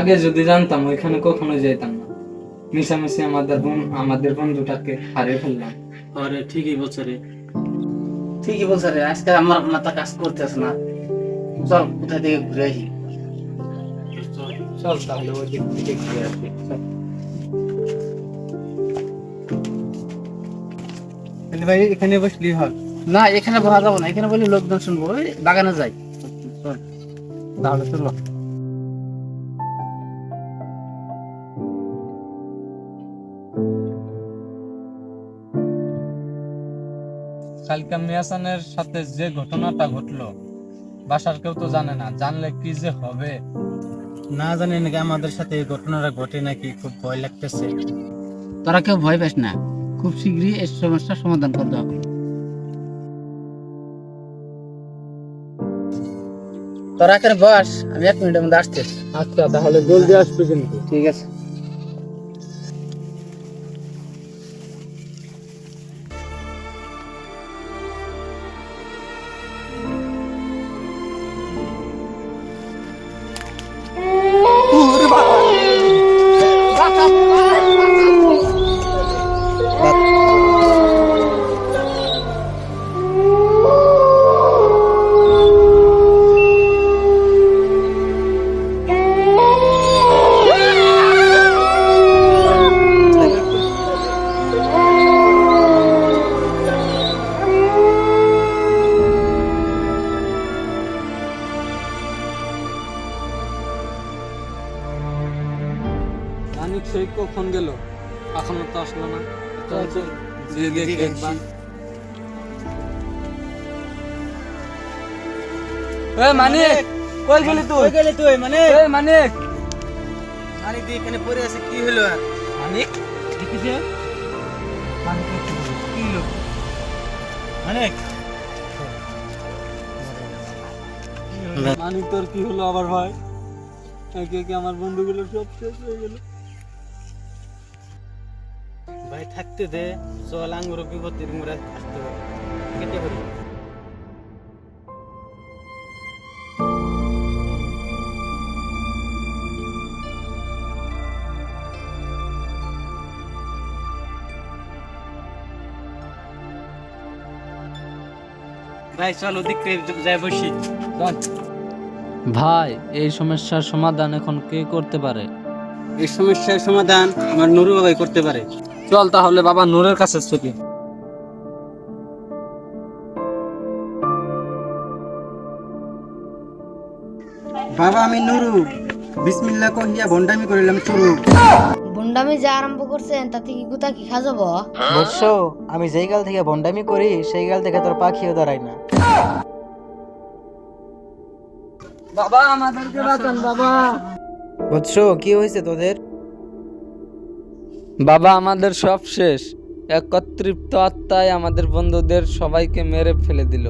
আগে যদি জানতাম ওইখানে কখনো যেতাম না, মিশামিশি আমাদের বন্ধুটাকে হারিয়ে ফেললাম। আরে ঠিকই বলছে রে, আজকে আমার মাথা কাজ করতেছে না। চল কোথা থেকে ঘুরে আসি। চল তাহলে ওই দিক থেকে ঘুরে আসি। চল। ভাই এখানে বসলি হয় না এখানে বসা যাবো না, এখানে বলি লোকজন শুনবো, ওই বাগানে যাই। চল। তাহলে চলো। কালকে মিয়াসানের সাথে যে ঘটনাটা ঘটলো, বাসার কেউ তো জানে না, জানলে কি যে হবে। না জানি নাকি আমাদের সাথে এই ঘটনাটা ঘটে নাকি, খুব ভয় লাগতেছে। তোরা কেউ ভয় পাস না, খুব শীঘ্রই এই সমস্যার সমাধান করতে হবে। তোরা এখানে বস, আমি 1 মিনিটের মধ্যে আসতেছি। আচ্ছা তাহলে জলদি আসবে কিন্তু। ঠিক আছে। মানিক সেই কখন গেল, এখনো তো আসলো না। চল চল যে দেখি একবার। মানিক কই গেলি তুই? কই গেলি তুই? মানে মানিক, মানিক দি এখানে পড়ে আছে, কি হলো আর? মানিক দেখিছে মানিক কি হলো? মানিক মানিক তোর কি হলো আবার ভাই? একে একে আমার বন্ধুগুলো সব শেষ হয়ে গেল। ভাই থাকতে দে, চল আঙ্গুর বিপত্তির মুড়া আসতে হবে, কেটে পড়ি। ভাই চল ওদিকে যাই বসি। ভাই এই সমস্যার সমাধান এখন কে করতে পারে? এই সমস্যার সমাধান আমার নুরু বাবাই করতে পারে। চল তাহলে বাবা নূরের কাছে ছুটি। বাবা আমি নুরু, বিসমিল্লাহ কহিয়া ভন্ডামি করিলাম শুরু। বন্ডামি যা আরম্ভ করছেন তাতে কি গুতা কি খাজাবো? বৎস, আমি যেই গাল থেকে বন্ডামি করি সেই গাল থেকে তোর পাখিও দাঁড়ায় না। বাবা আমাদেরকে বাঁচান বাবা। বৎস, কি হয়েছে তোদের? বাবা আমাদের সব শেষ, একত্রিত আত্মায় আমাদের বন্ধুদের সবাইকে মেরে ফেলে দিল।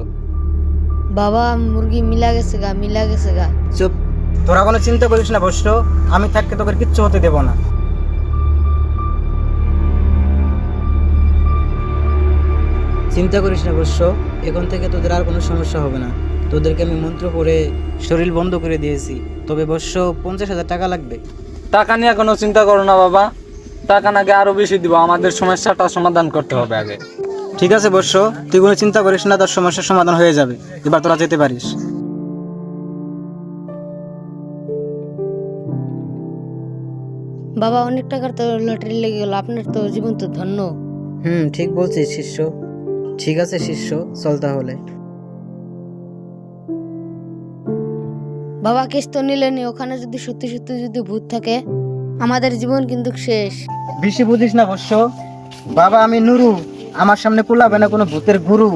বাবা মুরগি মিলা গেছে গা। চুপ। তোরা কোনো চিন্তা করিস না বৎস, আমি থাকতে তোকে কিচ্ছু হতে দেব না। চিন্তা করিস না বৎস, এখন থেকে তোদের আর কোনো সমস্যা হবে না। তোদেরকে আমি মন্ত্র পড়ে শরীর বন্ধ করে দিয়েছি। তবে বৎস 50,000 টাকা লাগবে। টাকা নিয়ে কোনো চিন্তা করো না বাবা, টাকা নাকি আরো বেশি দিব, আমাদের সমস্যাটা সমাধান করতে হবে আগে। ঠিক আছে বৎস, তুই কোনো চিন্তা করিস না, তোর সমস্যার সমাধান হয়ে যাবে। এবার তোরা যেতে পারিস। বাবা অনেক টাকার তো লটারি লেগে গেল, আপনার তো জীবন তো ধন্য। ঠিক বলছিস শিষ্য। ঠিক আছে শিষ্য, চল তাহলে। বাবা কেস তো নিলেনি, ওখানে যদি সত্যি সত্যি যদি ভূত থাকে আমাদের জীবন কিন্তু শেষ। বেশি বুঝিস না বৎস, বাবা আমি নুরু, আমার সামনে কুলাবে না কোনো ভূতের গুরু।